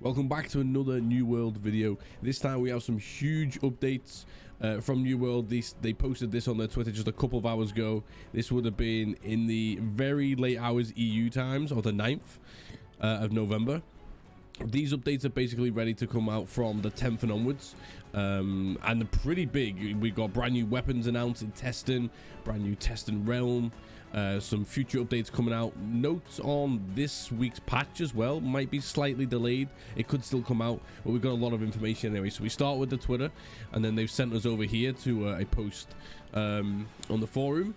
Welcome back to another New World video. This time we have some huge updates from New World. They posted this on their Twitter just a couple of hours ago. This would have been in the very late hours EU times, or the 9th of November. These updates are basically ready to come out from the 10th and onwards, and they're pretty big. We've got brand new weapons announced in testing, brand new testing realm, some future updates coming out. Notes on this week's patch as well might be slightly delayed. It could still come out, but we've got a lot of information anyway. So we start with the Twitter, and then they've sent us over here to a post on the forum.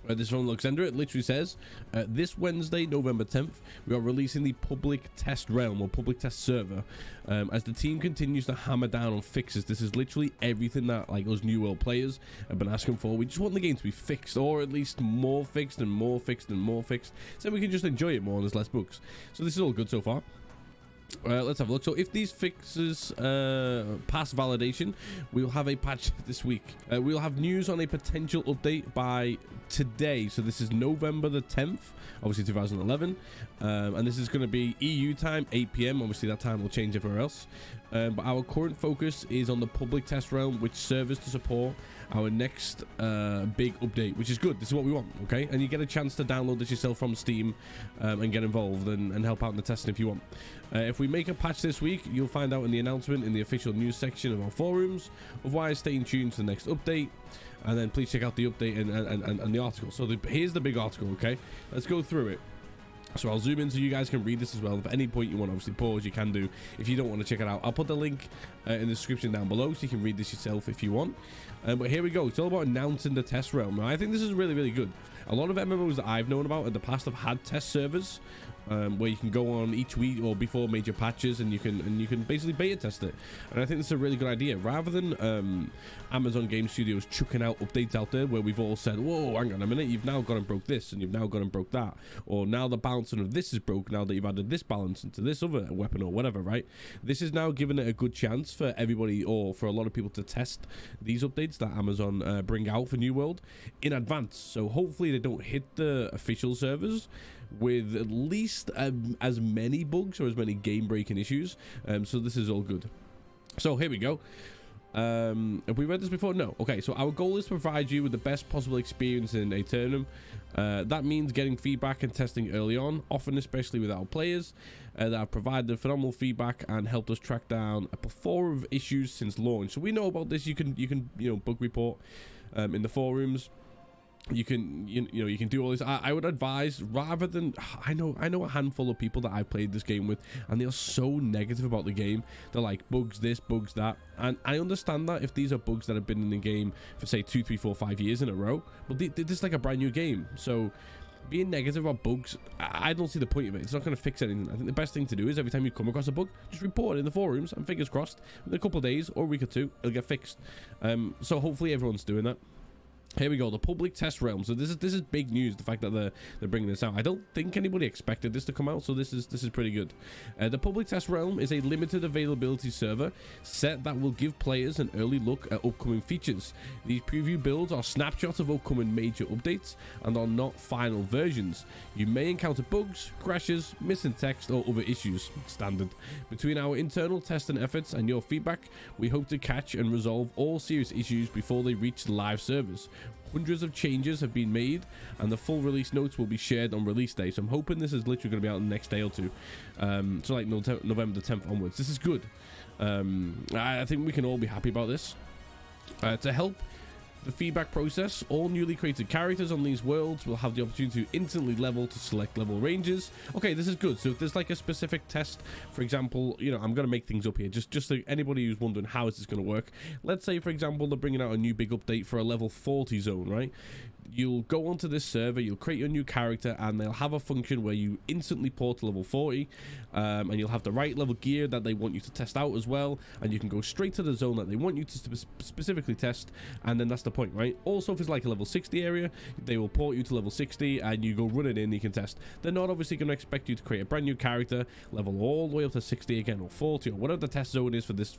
This is from Luxandra. It literally says, this Wednesday, November 10th, we are releasing the public test realm, or public test server. As the team continues to hammer down on fixes, this is literally everything that us New World players have been asking for. We just want the game to be fixed, or at least more fixed and more fixed and more fixed, so we can just enjoy it more and there's less bugs. So this is all good so far. Let's have a look. So if these fixes pass validation, we'll have a patch this week. We'll have news on a potential update by today. So this is November the 10th, obviously 2011, and this is going to be EU time, 8 p.m. Obviously that time will change everywhere else, but our current focus is on the public test realm, which serves to support our next big update, which is good. This is what we want, okay? And you get a chance to download this yourself from Steam and get involved and help out in the testing if you want. If we make a patch this week, you'll find out in the announcement in the official news section of our forums. Otherwise, stay in tune to the next update, and then please check out the update and the article. So here's the big article, okay? Let's go through it. So I'll zoom in so you guys can read this as well. If at any point you want to obviously pause, you can do. If you don't want to check it out, I'll put the link in the description down below so you can read this yourself if you want. But here we go. It's all about announcing the test realm. I think this is really, really good. A lot of MMOs that I've known about in the past have had test servers where you can go on each week or before major patches, and you can basically beta test it. And I think this is a really good idea. Rather than Amazon Game Studios chucking out updates out there where we've all said, whoa, hang on a minute, you've now gone and broke this, and you've now gone and broke that, or now the balancing of this is broke now that you've added this balance into this other weapon or whatever, right? This is now giving it a good chance for everybody, or for a lot of people, to test these updates that Amazon bring out for New World in advance. So hopefully they don't hit the official servers with at least as many bugs or as many game-breaking issues. So this is all good. So here we go. Have we read this before? No. Okay, so our goal is to provide you with the best possible experience in Aeternum. That means getting feedback and testing early on, often especially with our players that have provided phenomenal feedback and helped us track down a plethora of issues since launch. So we know about this. You can bug report in the forums. You can you can do all this. I would advise, rather than, I know a handful of people that I've played this game with, and they're so negative about the game. They're like, bugs this, bugs that, and I understand that if these are bugs that have been in the game for say 2, 3, 4, 5 years in a row, but this is like a brand new game. So being negative about bugs, I don't see the point of it. It's not going to fix anything. I think the best thing to do is every time you come across a bug, just report it in the forums, and fingers crossed, in a couple of days or a week or two, it'll get fixed. So hopefully everyone's doing that. Here we go, the public test realm. So this is big news, the fact that they're bringing this out. I don't think anybody expected this to come out, so this is pretty good. The public test realm is a limited availability server set that will give players an early look at upcoming features. These preview builds are snapshots of upcoming major updates and are not final versions. You may encounter bugs, crashes, missing text, or other issues. Standard. Between our internal testing efforts and your feedback, we hope to catch and resolve all serious issues before they reach live servers. Hundreds of changes have been made, and the full release notes will be shared on release day. So I'm hoping this is literally going to be out in the next day or two. So like November the 10th onwards. This is good. I think we can all be happy about this. To help the feedback process, all newly created characters on these worlds will have the opportunity to instantly level to select level ranges. Okay, this is good. So if there's like a specific test, for example, I'm going to make things up here just so anybody who's wondering how is this going to work. Let's say, for example, they're bringing out a new big update for a level 40 zone, right? You'll go onto this server, you'll create your new character, and they'll have a function where you instantly port to level 40, and you'll have the right level gear that they want you to test out as well, and you can go straight to the zone that they want you to specifically test, and then that's the point, right? Also, if it's like a level 60 area, they will port you to level 60, and you go run it in, you can test. They're not obviously going to expect you to create a brand new character, level all the way up to 60 again, or 40, or whatever the test zone is for this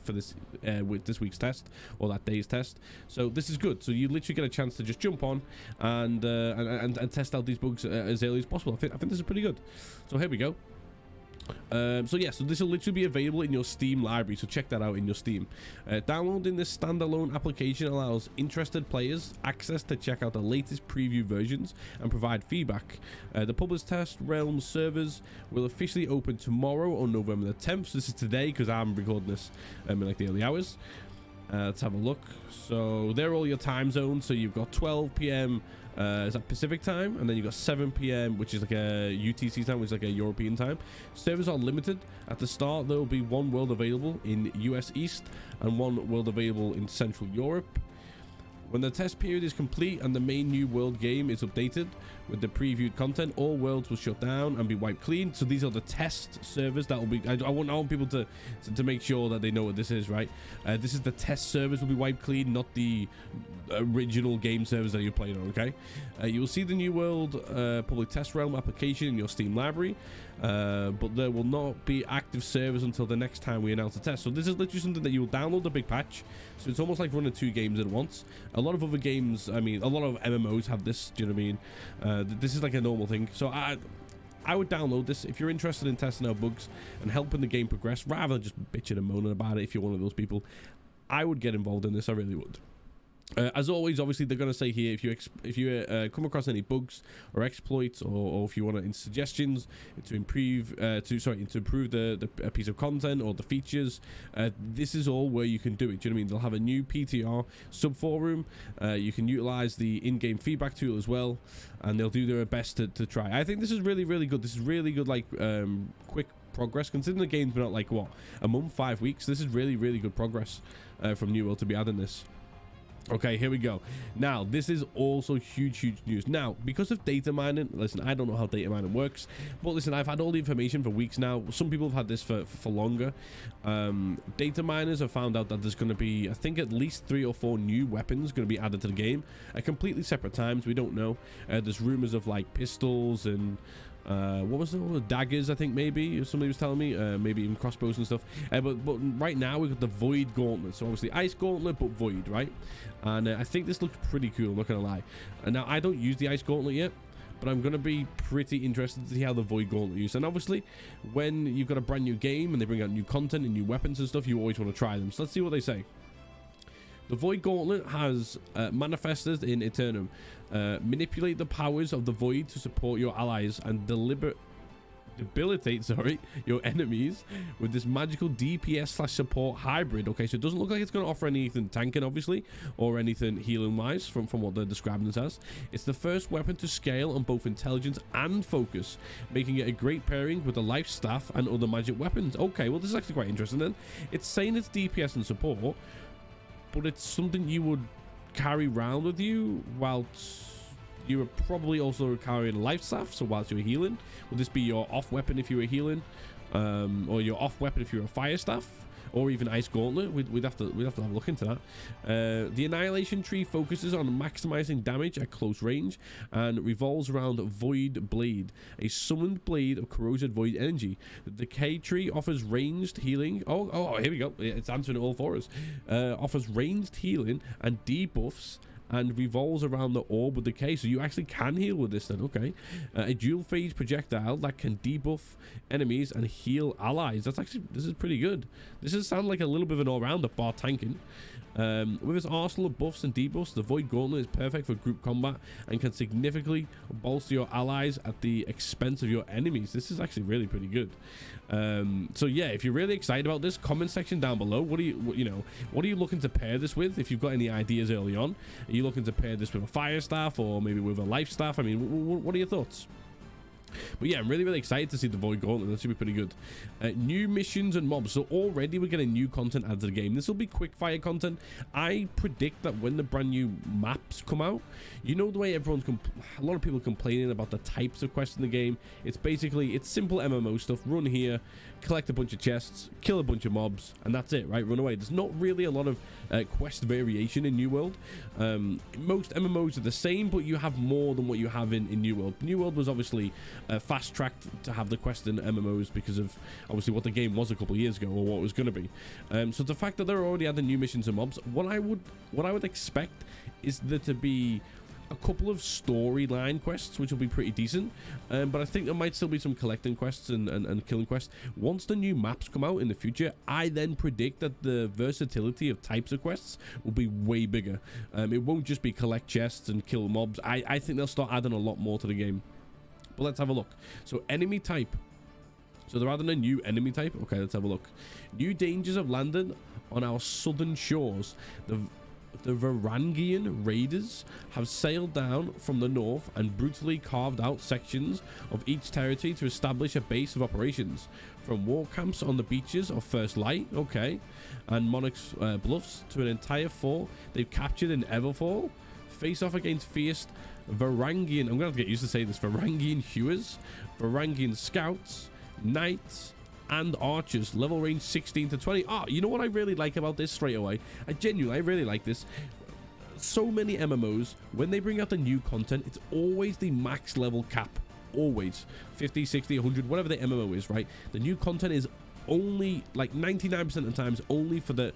with this week's test, or that day's test. So this is good. So you literally get a chance to just jump on and test out these bugs as early as possible. I think this is pretty good. So here we go. So yeah, so this will literally be available in your Steam library, so check that out in your Steam. Downloading this standalone application allows interested players access to check out the latest preview versions and provide feedback. The published test realm servers will officially open tomorrow on November the 10th. So this is today because I'm recording this in like the early hours. Let's have a look. So they're all your time zones. So you've got 12 p.m. Is that Pacific time, and then you've got 7 p.m. which is like a UTC time, which is like a European time. Servers are limited. At the start there will be one world available in US East and one world available in Central Europe. When the test period is complete and the main new world game is updated with the previewed content, all worlds will shut down and be wiped clean. So these are the test servers that will be, I want people to make sure that they know what this is, right? This is the test servers will be wiped clean, not the original game servers that you're playing on, okay? You will see the new world public test realm application in your Steam library, but there will not be active servers until the next time we announce a test. So this is literally something that you will download the big patch. So it's almost like running 2 games at once. A lot of other games, I mean, a lot of MMOs have this, do you know what I mean? This is like a normal thing. So I would download this if you're interested in testing out bugs and helping the game progress, rather than just bitching and moaning about it. If you're one of those people, I would get involved in this. I really would. As always, obviously, they're going to say here if you come across any bugs or exploits, or if you want any suggestions to improve the piece of content or the features, this is all where you can do it. Do you know what I mean? They'll have a new PTR subforum. You can utilize the in-game feedback tool as well, and they'll do their best to try. I think this is really, really good. This is really good, like quick progress, considering the game's been out like what, a month, 5 weeks. This is really, really good progress from New World to be adding this. Okay, here we go. Now, this is also huge news. Now, because of data mining, listen, I don't know how data mining works, but listen, I've had all the information for weeks now. Some people have had this for longer. Data miners have found out that there's going to be, I think, at least 3 or 4 new weapons going to be added to the game at completely separate times. We don't know. There's rumors of like pistols and what was it, daggers, I think, maybe somebody was telling me, maybe even crossbows and stuff, but right now we've got the Void Gauntlet. So obviously Ice Gauntlet, but Void, right? And I think this looks pretty cool, I'm not gonna lie. And now I don't use the Ice Gauntlet yet, but I'm gonna be pretty interested to see how the Void Gauntlet is used. And obviously when you've got a brand new game and they bring out new content and new weapons and stuff, you always want to try them. So let's see what they say. The Void Gauntlet has manifested in Eternum. Manipulate the powers of the Void to support your allies and debilitate your enemies with this magical DPS/support hybrid. Okay, so it doesn't look like it's going to offer anything tanking, obviously, or anything healing wise from what they're describing this as. It's the first weapon to scale on both intelligence and focus, making it a great pairing with the life staff and other magic weapons. Okay, well, this is actually quite interesting then. It's saying it's DPS and support, but it's something you would carry around with you whilst you were probably also carrying a life staff. So whilst you were healing, would this be your off weapon if you were healing, or your off weapon if you were a fire staff, or even Ice Gauntlet? We'd have to have a look into that. The Annihilation Tree focuses on maximizing damage at close range and revolves around Void Blade, a summoned blade of corrosive void energy. The Decay Tree offers ranged healing. Oh, here we go. It's answering it all for us. Offers ranged healing and debuffs and revolves around the orb with decay. So you actually can heal with this then. Okay. A dual phase projectile that can debuff enemies and heal allies. This is pretty good. This is sound like a little bit of an all-rounder bar tanking. With its arsenal of buffs and debuffs, the Void Gauntlet is perfect for group combat and can significantly bolster your allies at the expense of your enemies. This is actually really pretty good. So yeah, if you're really excited about this, comment section down below. What are you looking to pair this with? If you've got any ideas early on, are you looking to pair this with a fire staff or maybe with a life staff? I mean, what are your thoughts? But yeah, I'm really excited to see the Void Gauntlet. That should be pretty good. New missions and mobs. So already we're getting new content added to the game. This will be quick fire content. I predict that when the brand new maps come out, you know the way everyone's a lot of people complaining about the types of quests in the game. It's simple MMO stuff. Run here, collect a bunch of chests, kill a bunch of mobs, and that's it, right? Run away. There's not really a lot of quest variation in New World. Most MMOs are the same, but you have more than what you have in New World. New World was obviously fast-tracked to have the quest in MMOs because of obviously what the game was a couple of years ago, or what it was going to be. So the fact that they're already adding new missions and mobs, what I would expect is there to be a couple of storyline quests, which will be pretty decent, but I think there might still be some collecting quests and killing quests. Once the new maps come out in the future, I then predict that the versatility of types of quests will be way bigger. It won't just be collect chests and kill mobs. I think they'll start adding a lot more to the game. But let's have a look. So enemy type. So they're adding a new enemy type. Okay, let's have a look. New dangers have landed on our southern shores. The Varangian raiders have sailed down from the north and brutally carved out sections of each territory to establish a base of operations. From war camps on the beaches of First Light, okay, and Monarch's Bluffs to an entire fort they've captured in Everfall. Face off against fierce Varangian, I'm going to have to get used to saying this, Varangian hewers, Varangian scouts, knights, and archers, level range 16 to 20. Oh, you know what I really like about this straight away? I really like this. So many MMOs, when they bring out the new content, it's always the max level cap. Always 50, 60, 100, whatever the MMO is, right? The new content is only like 99% of the times only for the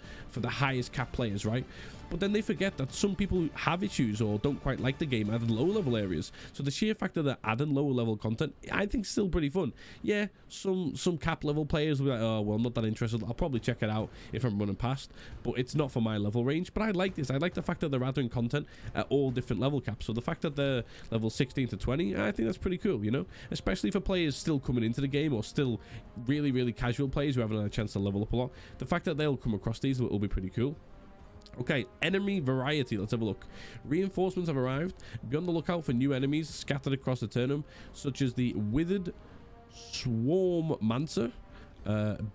highest cap players, right? But then they forget that some people have issues or don't quite like the game adding lower level areas. So the sheer fact that they're adding lower level content, I think, is still pretty fun. Yeah, some cap level players will be like, oh well, I'm not that interested, I'll probably check it out if I'm running past, but it's not for my level range. But I like this. I like the fact that they're adding content at all different level caps. So the fact that they're level 16 to 20, I think that's pretty cool, you know, especially for players still coming into the game or still really casual players who haven't had a chance to level up a lot. The fact that they'll come across these will be pretty cool. Okay, enemy variety. Let's have a look. Reinforcements have arrived. Be on the lookout for new enemies scattered across Aeternum, such as the Withered Swarm Mancer,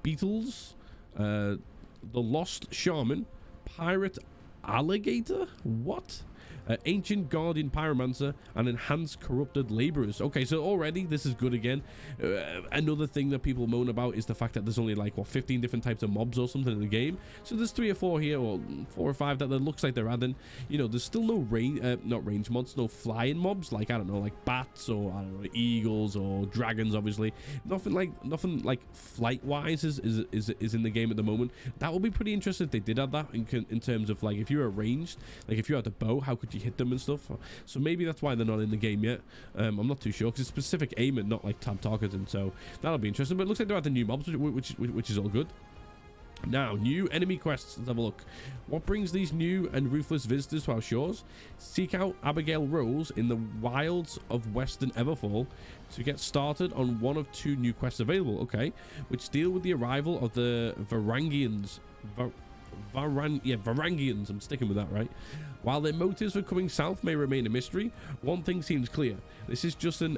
Beetles, the Lost Shaman, Pirate Alligator. What? Ancient Guardian Pyromancer, and Enhanced Corrupted Laborers. Okay, so already this is good again. Another thing that people moan about is the fact that there's only like, what, 15 different types of mobs or something in the game. So there's 3 or 4 here, or 4 or 5 that looks like they're adding. You know, there's still no not range mods, no flying mobs, like, I don't know, like bats or, I don't know, eagles or dragons, obviously. Nothing like flight-wise is in the game at the moment. That would be pretty interesting if they did add that in terms of, like, if you were ranged, like if you had a bow, how could you hit them and stuff? So maybe that's why they're not in the game yet. I'm not too sure, because it's specific aiming, not like tab targeting, so that'll be interesting. But it looks like they're adding new mobs, which is all good. Now, new enemy quests. Let's have a look. What brings these new and ruthless visitors to our shores? Seek out Abigail Rose in the wilds of Western Everfall to get started on one of 2 new quests available, okay, which deal with the arrival of the Varangians. Varangians, I'm sticking with that, right? While their motives for coming south may remain a mystery, one thing seems clear. This is just an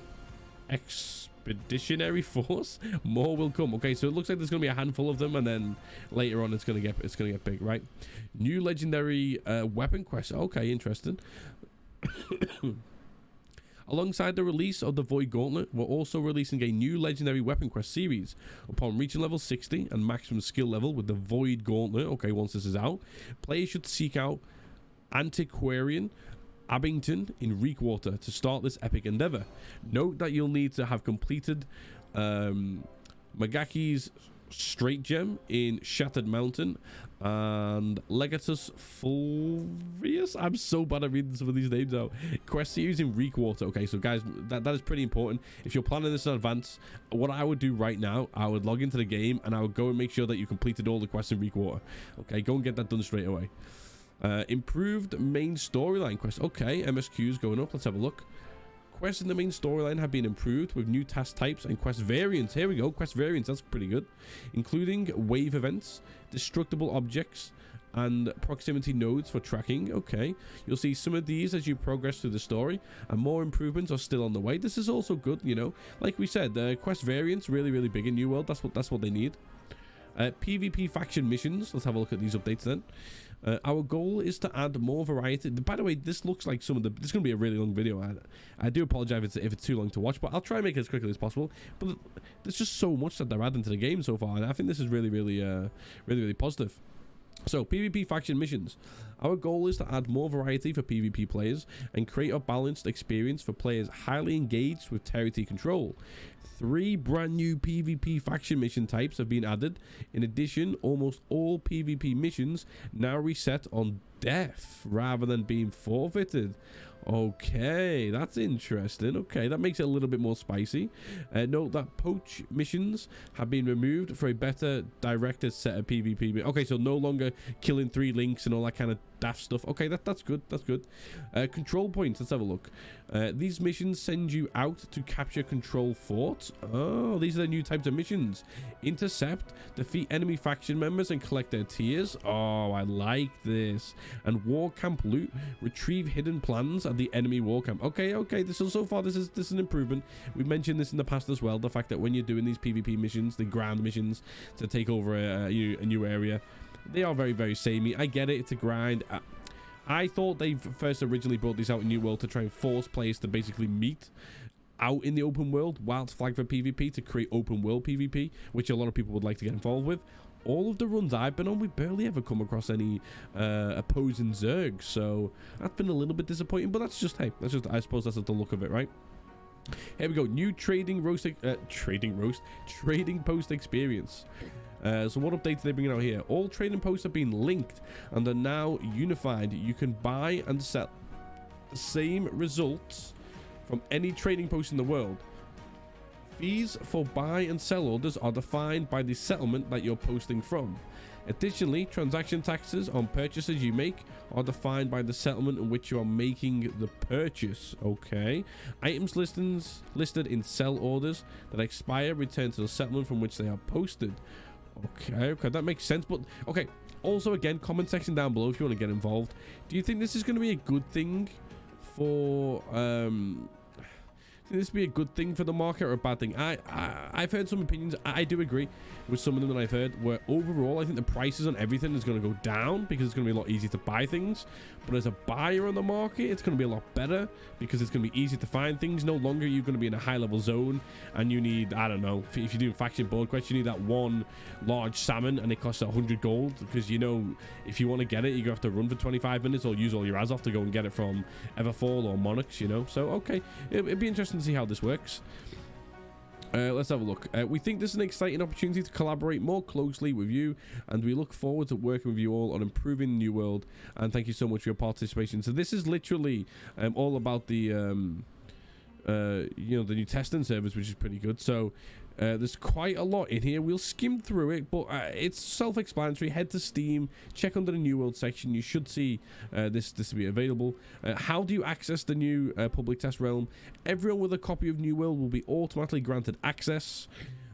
expeditionary force. More will come. Okay, so it looks like there's going to be a handful of them, and then later on it's going to get big, right? New legendary weapon quest. Okay, interesting. Alongside the release of the Void Gauntlet, we're also releasing a new legendary weapon quest series. Upon reaching level 60 and maximum skill level with the Void Gauntlet, okay, once this is out, players should seek out Antiquarian Abington in Reekwater to start this epic endeavor. Note that you'll need to have completed Magaki's Straight Gem in Shattered Mountain and Legatus Fulvius. I'm so bad at reading some of these names out. Quest series in Reekwater. Okay, so guys, that is pretty important. If you're planning this in advance, what I would do right now, I would log into the game and I would go and make sure that you completed all the quests in Reekwater. Okay, go and get that done straight away. Improved main storyline quest. Okay, MSQ's going up. Let's have a look. Quests in the main storyline have been improved with new task types and quest variants. Here we go, quest variants, that's pretty good. Including wave events, destructible objects, and proximity nodes for tracking. Okay, you'll see some of these as you progress through the story, and more improvements are still on the way. This is also good, you know. Like we said, quest variants really big in New World. That's what they need. PvP faction missions. Let's have a look at these updates then. Our goal is to add more variety. By the way, this looks like this is going to be a really long video. I do apologize if it's too long to watch, but I'll try and make it as quickly as possible. But there's just so much that they're adding to the game so far, and I think this is really positive. So, PvP faction missions. Our goal is to add more variety for PvP players and create a balanced experience for players highly engaged with territory control. 3 brand new PvP faction mission types have been added. In addition, almost all PvP missions now reset on death rather than being forfeited. Okay, that's interesting. Okay, that makes it a little bit more spicy. Note that poach missions have been removed for a better directed set of PvP. Okay, so no longer killing 3 links and all that kind of daft stuff. Okay, that's good. That's good. Control points. Let's have a look. These missions send you out to capture control forts. Oh, these are the new types of missions. Intercept, defeat enemy faction members and collect their tiers. Oh, I like this. And war camp loot, retrieve hidden plans at the enemy war camp. Okay, so far this is an improvement. We've mentioned this in the past as well, the fact that when you're doing these PvP missions, the ground missions to take over a new area, they are very, very samey. I get it, it's a grind. I thought they first originally brought this out in New World to try and force players to basically meet out in the open world whilst flagged for PvP to create open world PvP, which a lot of people would like to get involved with. All of the runs I've been on, we barely ever come across any opposing Zergs, so that's been a little bit disappointing, but that's just, hey, that's just, I suppose that's the look of it, right? Here we go. New trading post experience. So what updates are they bringing out here? All trading posts have been linked and are now unified. You can buy and sell the same results from any trading post in the world. Fees for buy and sell orders are defined by the settlement that you're posting from. Additionally, transaction taxes on purchases you make are defined by the settlement in which you are making the purchase. Okay. Items listed in sell orders that expire return to the settlement from which they are posted. Okay, that makes sense. But okay, also again, comment section down below if you want to get involved. Do you think this is going to be a good thing for this be a good thing for the market or a bad thing? I've heard some opinions. I do agree with some of them that I've heard, where overall I think the prices on everything is going to go down because it's going to be a lot easier to buy things. But as a buyer on the market, it's going to be a lot better because it's going to be easier to find things. No longer you're going to be in a high level zone and you need, I don't know, if you're doing faction board quests, you need that one large salmon and it costs 100 gold because, you know, if you want to get it, you're going to have to run for 25 minutes or use all your Azoth to go and get it from Everfall or Monarchs, you know. So okay, it'd be interesting to see how this works. Let's have a look. We think this is an exciting opportunity to collaborate more closely with you, and we look forward to working with you all on improving New World. And thank you so much for your participation. So this is literally all about the you know, the new testing servers, which is pretty good. So there's quite a lot in here. We'll skim through it, but it's self-explanatory. Head to Steam, check under the New World section. You should see this to be available. How do you access the new public test realm? Everyone with a copy of New World will be automatically granted access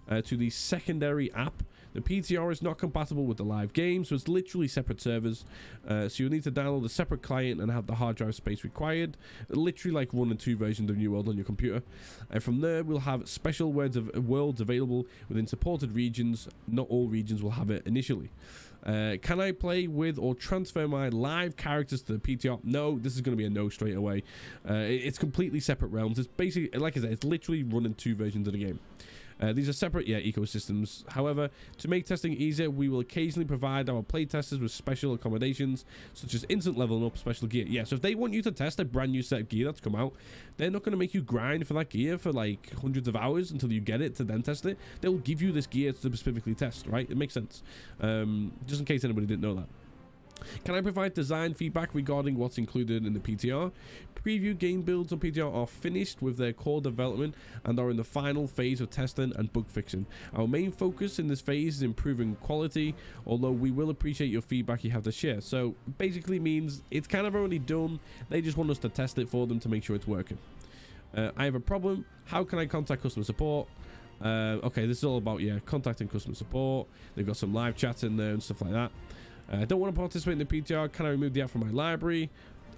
to the secondary app. The PTR is not compatible with the live game, so it's literally separate servers. So you'll need to download a separate client and have the hard drive space required. Literally like 1 and 2 versions of New World on your computer. And from there, we'll have special worlds available within supported regions. Not all regions will have it initially. Can I play with or transfer my live characters to the PTR? No, this is going to be a no straight away. It's completely separate realms. It's basically, like I said, it's literally running 2 versions of the game. These are separate, ecosystems. However, to make testing easier, we will occasionally provide our playtesters with special accommodations, such as instant leveling up special gear. Yeah, so if they want you to test a brand new set of gear that's come out, they're not going to make you grind for that gear for like hundreds of hours until you get it to then test it. They'll give you this gear to specifically test, right? It makes sense. Just in case anybody didn't know that. Can I provide design feedback regarding what's included in the PTR? Preview game builds on PTR are finished with their core development and are in the final phase of testing and bug fixing. Our main focus in this phase is improving quality, although we will appreciate your feedback you have to share. So basically means it's kind of already done. They just want us to test it for them to make sure it's working. I have a problem. How can I contact customer support? Okay, this is all about, contacting customer support. They've got some live chats in there and stuff like that. I don't want to participate in the PTR. Can I remove the app from my library?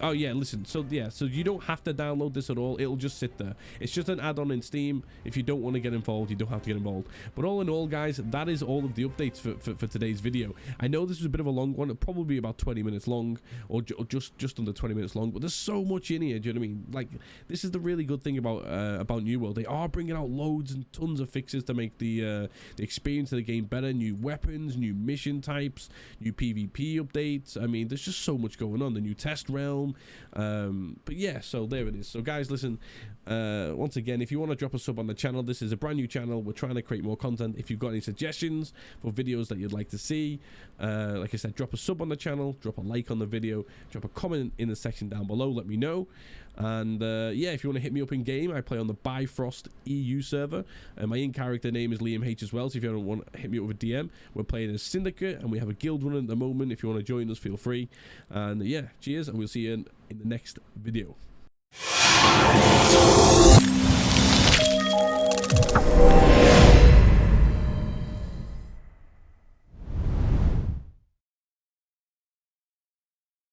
Oh yeah, listen, so you don't have to download this at all. It'll just sit there. It's just an add-on in Steam. If you don't want to get involved, you don't have to get involved. But all in all, guys, that is all of the updates for today's video. I know this was a bit of a long one. It'll probably be about 20 minutes long, or just under 20 minutes long, but there's so much in here. Do you know what I mean? Like, this is the really good thing about New World. They are bringing out loads and tons of fixes to make the experience of the game better. New weapons, new mission types, new PvP updates. I mean, there's just so much going on. The new test realm. But yeah, so there it is. So guys, listen, once again, if you want to drop a sub on the channel, this is a brand new channel. We're trying to create more content. If you've got any suggestions for videos that you'd like to see, like I said, drop a sub on the channel, drop a like on the video, drop a comment in the section down below, let me know. And yeah, if you want to hit me up in game, I play on the Bifrost EU server, and my in-character name is Liam H as well. So if you don't want to hit me up with a DM, we're playing as Syndicate, and we have a guild running at the moment. If you want to join us, feel free. And yeah, cheers, and we'll see you in the next video.